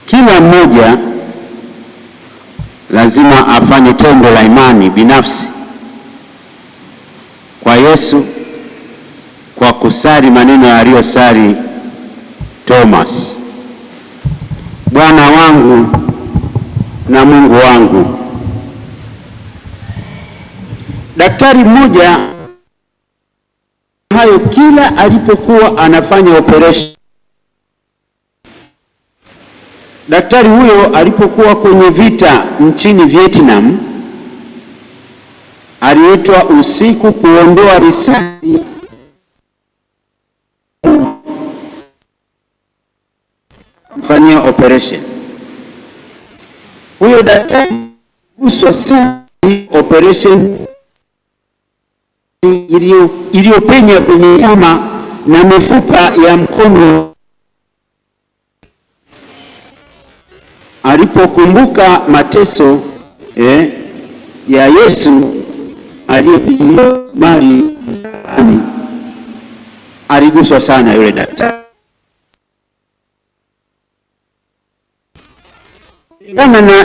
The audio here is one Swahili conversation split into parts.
Kila mmoja lazima afanye tendo la imani binafsi kwa Yesu kwa kusali maneno aliyosali Thomas: Bwana wangu na Mungu wangu. Daktari mmoja hayo kila alipokuwa anafanya operation. Daktari huyo alipokuwa kwenye vita nchini Vietnam, aliitwa usiku kuondoa risasi kufanyia operation. Huyo daktari usasa operation iliyopenya kwenye nyama na mifupa ya mkono. Alipokumbuka mateso ya Yesu aliyepigwa mali msalabani, aliguswa sana yule daktari. Kama na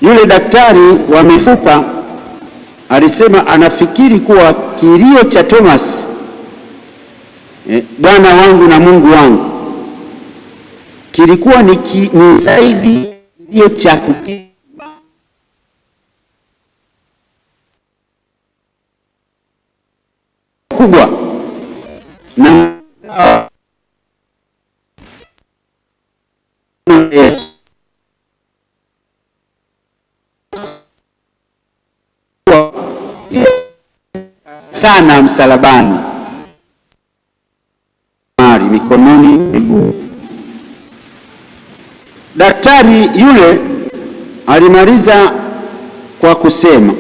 yule daktari wa mifupa alisema anafikiri kuwa kilio cha Thomas, Bwana wangu na Mungu wangu, kilikuwa ni zaidi kilio cha kubwa na sana msalabani, mikononi, miguu. Daktari yule alimaliza kwa kusema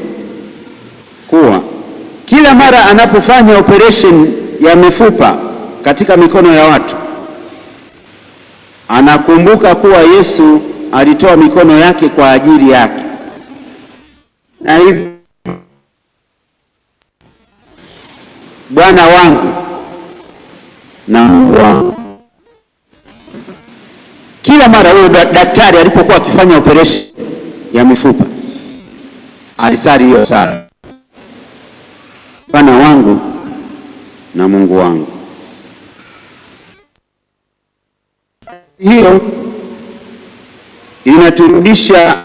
kuwa kila mara anapofanya operation ya mifupa katika mikono ya watu, anakumbuka kuwa Yesu alitoa mikono yake kwa ajili yake, na hivi Bwana wangu na Mungu wangu. Kila mara huyo daktari alipokuwa akifanya operation ya mifupa alisali hiyo sala: Bwana wangu na Mungu wangu. Hiyo inaturudisha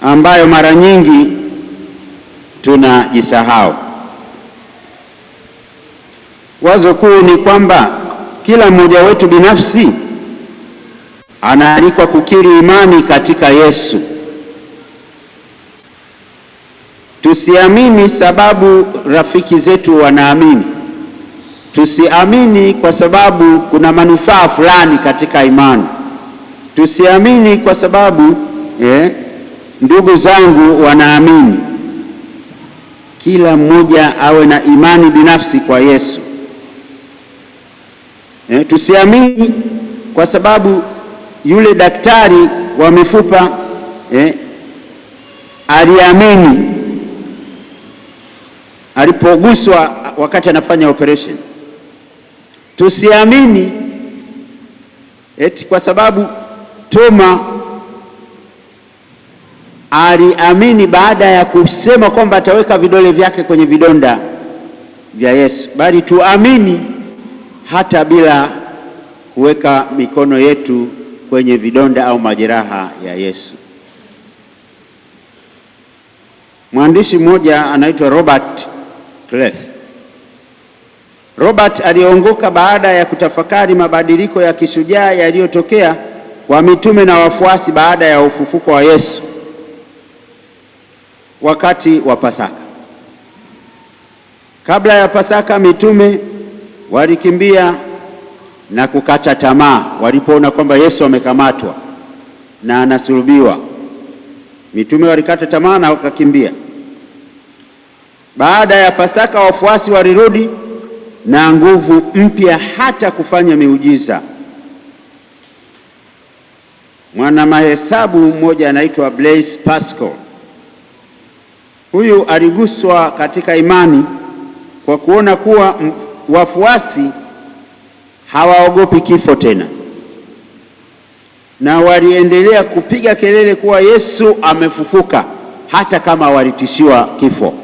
ambayo mara nyingi tunajisahau. Wazo kuu ni kwamba kila mmoja wetu binafsi anaalikwa kukiri imani katika Yesu. Tusiamini sababu rafiki zetu wanaamini. Tusiamini kwa sababu kuna manufaa fulani katika imani. Tusiamini kwa sababu ndugu zangu wanaamini. Kila mmoja awe na imani binafsi kwa Yesu. Tusiamini kwa sababu yule daktari wa mifupa aliamini alipoguswa wakati anafanya operation. Tusiamini eti kwa sababu Toma aliamini baada ya kusema kwamba ataweka vidole vyake kwenye vidonda vya Yesu, bali tuamini hata bila kuweka mikono yetu kwenye vidonda au majeraha ya Yesu. Mwandishi mmoja anaitwa Robert Cleth. Robert aliongoka baada ya kutafakari mabadiliko ya kishujaa yaliyotokea kwa mitume na wafuasi baada ya ufufuko wa Yesu wakati wa Pasaka. Kabla ya Pasaka, mitume walikimbia na kukata tamaa walipoona kwamba Yesu amekamatwa na anasulubiwa. Mitume walikata tamaa na wakakimbia. Baada ya Pasaka, wafuasi walirudi na nguvu mpya hata kufanya miujiza. Mwana mahesabu mmoja anaitwa Blaise Pascal. Huyu aliguswa katika imani kwa kuona kuwa wafuasi hawaogopi kifo tena, na waliendelea kupiga kelele kuwa Yesu amefufuka hata kama walitishiwa kifo.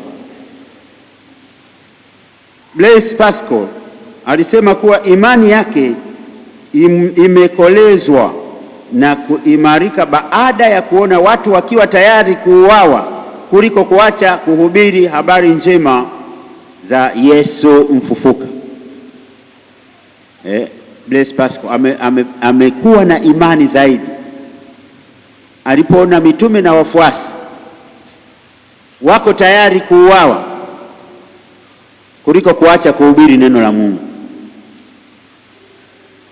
Blaise Pascal alisema kuwa imani yake imekolezwa na kuimarika baada ya kuona watu wakiwa tayari kuuawa kuliko kuacha kuhubiri habari njema za Yesu mfufuka. Blaise Pascal amekuwa na imani zaidi alipoona mitume na wafuasi wako tayari kuuawa kuliko kuacha kuhubiri neno la Mungu.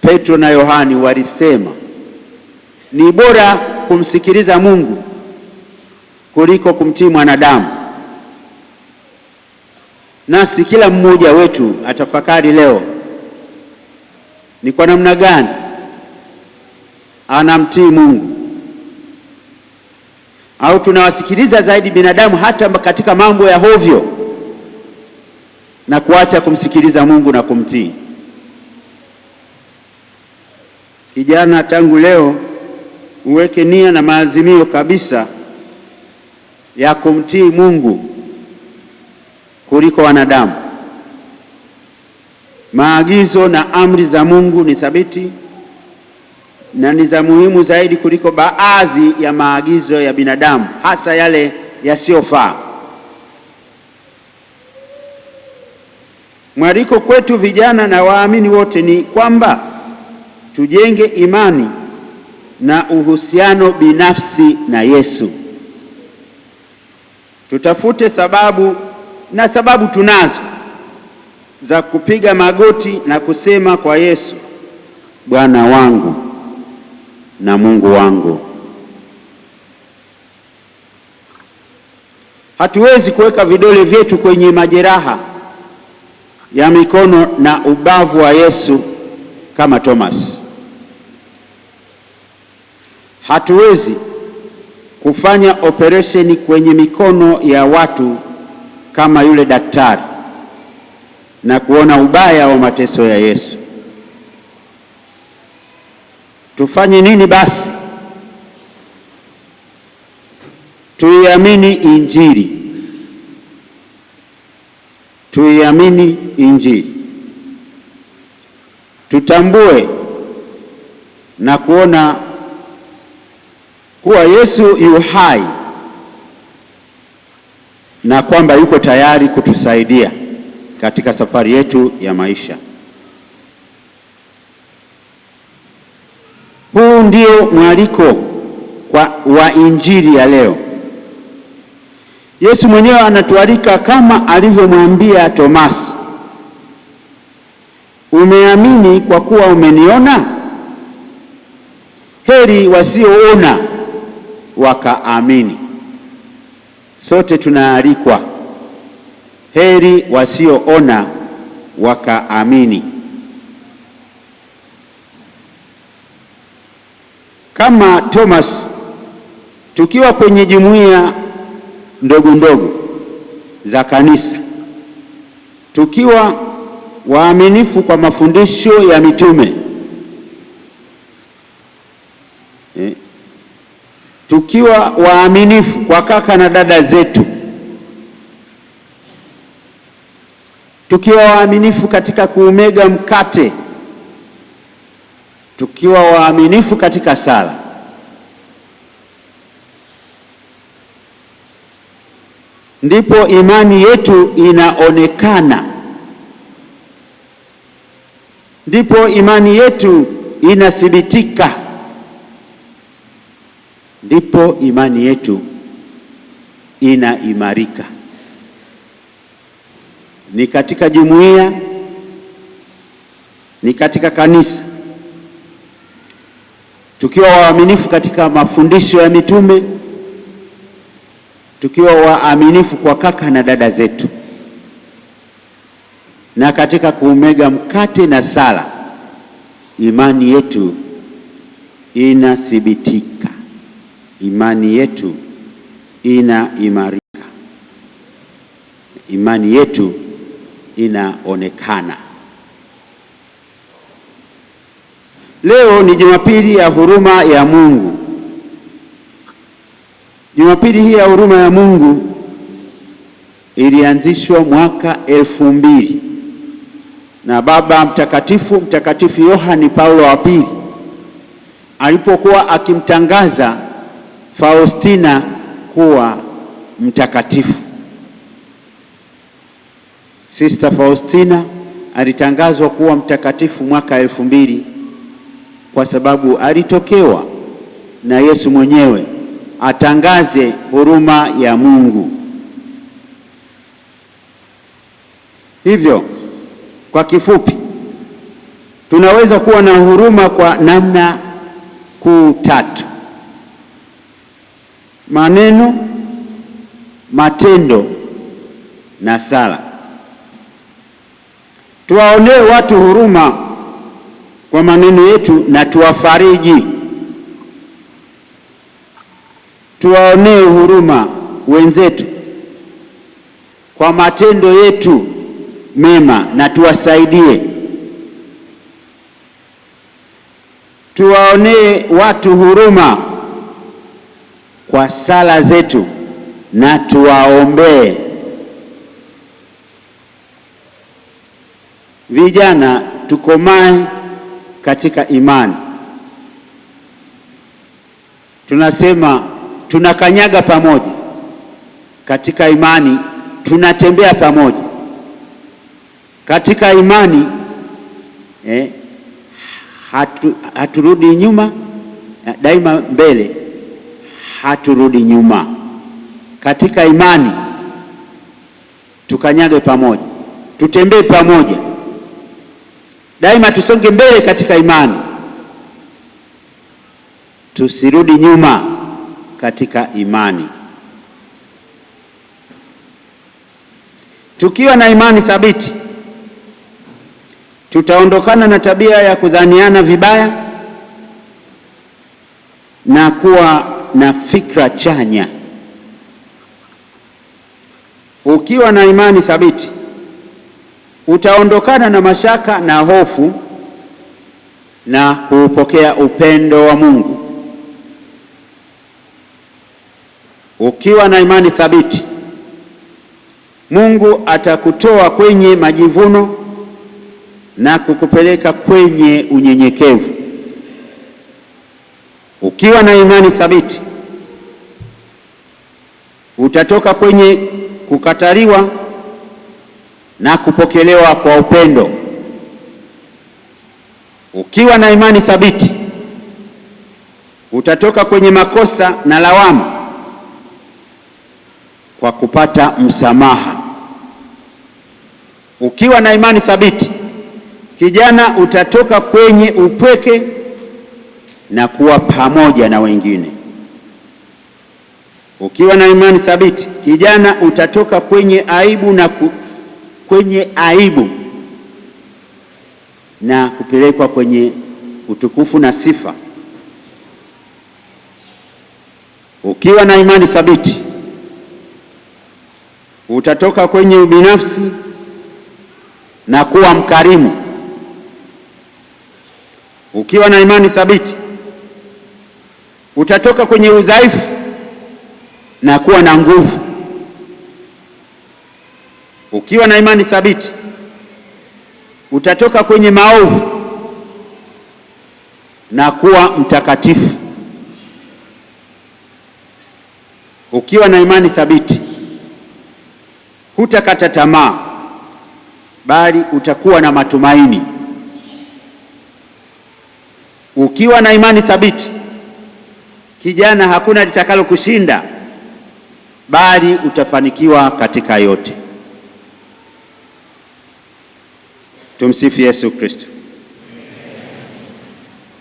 Petro na Yohani walisema ni bora kumsikiliza Mungu kuliko kumtii mwanadamu. Nasi kila mmoja wetu atafakari leo ni kwa namna gani anamtii Mungu, au tunawasikiliza zaidi binadamu hata katika mambo ya hovyo na kuacha kumsikiliza Mungu na kumtii. Kijana, tangu leo uweke nia na maazimio kabisa ya kumtii Mungu kuliko wanadamu. Maagizo na amri za Mungu ni thabiti na ni za muhimu zaidi kuliko baadhi ya maagizo ya binadamu, hasa yale yasiyofaa. Mwaliko kwetu vijana na waamini wote ni kwamba tujenge imani na uhusiano binafsi na Yesu. Tutafute sababu, na sababu tunazo, za kupiga magoti na kusema kwa Yesu, Bwana wangu na Mungu wangu. Hatuwezi kuweka vidole vyetu kwenye majeraha ya mikono na ubavu wa Yesu kama Thomas. Hatuwezi kufanya operesheni kwenye mikono ya watu kama yule daktari na kuona ubaya wa mateso ya Yesu. Tufanye nini basi? Tuiamini Injili. Tuiamini Injili. Tutambue na kuona kuwa Yesu yu hai na kwamba yuko tayari kutusaidia katika safari yetu ya maisha. Huu ndio mwaliko wa Injili ya leo. Yesu mwenyewe anatualika kama alivyomwambia Tomasi, umeamini kwa kuwa umeniona? Heri wasioona wakaamini. Sote tunaalikwa, heri wasioona wakaamini. Kama Thomas, tukiwa kwenye jumuiya ndogo ndogo za kanisa, tukiwa waaminifu kwa mafundisho ya mitume, tukiwa waaminifu kwa kaka na dada zetu, tukiwa waaminifu katika kuumega mkate, tukiwa waaminifu katika sala, ndipo imani yetu inaonekana, ndipo imani yetu inathibitika, ndipo imani yetu inaimarika. Ni katika jumuiya, ni katika kanisa, tukiwa waaminifu katika mafundisho ya mitume, tukiwa waaminifu kwa kaka na dada zetu, na katika kuumega mkate na sala, imani yetu inathibitika, imani yetu inaimarika, imani yetu inaonekana. Leo ni Jumapili ya huruma ya Mungu. Jumapili hii ya huruma ya Mungu ilianzishwa mwaka 2000 na Baba Mtakatifu Yohane Paulo wa pili alipokuwa akimtangaza Faustina kuwa mtakatifu. Sister Faustina alitangazwa kuwa mtakatifu mwaka 2000 kwa sababu alitokewa na Yesu mwenyewe atangaze huruma ya Mungu. Hivyo kwa kifupi, tunaweza kuwa na huruma kwa namna kuu tatu: maneno, matendo na sala. Tuwaonee watu huruma kwa maneno yetu na tuwafariji. Tuwaonee huruma wenzetu kwa matendo yetu mema na tuwasaidie. Tuwaonee watu huruma kwa sala zetu na tuwaombee. Vijana, tukomae katika imani. Tunasema tunakanyaga pamoja katika imani, tunatembea pamoja katika imani. Haturudi nyuma, daima mbele, haturudi nyuma. Katika imani tukanyage pamoja, tutembee pamoja, daima tusonge mbele katika imani, tusirudi nyuma katika imani. Tukiwa na imani thabiti, tutaondokana na tabia ya kudhaniana vibaya na kuwa na fikra chanya. Ukiwa na imani thabiti, utaondokana na mashaka na hofu na kuupokea upendo wa Mungu. Ukiwa na imani thabiti, Mungu atakutoa kwenye majivuno na kukupeleka kwenye unyenyekevu. Ukiwa na imani thabiti, utatoka kwenye kukataliwa na kupokelewa kwa upendo. Ukiwa na imani thabiti, utatoka kwenye makosa na lawama kwa kupata msamaha. Ukiwa na imani thabiti, kijana, utatoka kwenye upweke na kuwa pamoja na wengine. Ukiwa na imani thabiti, kijana, utatoka kwenye aibu na kupelekwa kwenye utukufu na sifa. Ukiwa na imani thabiti, utatoka kwenye ubinafsi na kuwa mkarimu. Ukiwa na imani thabiti, utatoka kwenye udhaifu na kuwa na nguvu. Ukiwa na imani thabiti, utatoka kwenye maovu na kuwa mtakatifu. Ukiwa na imani thabiti, hutakata tamaa, bali utakuwa na matumaini. Ukiwa na imani thabiti, kijana, hakuna litakalo kushinda, bali utafanikiwa katika yote. Tumsifu Yesu Kristo.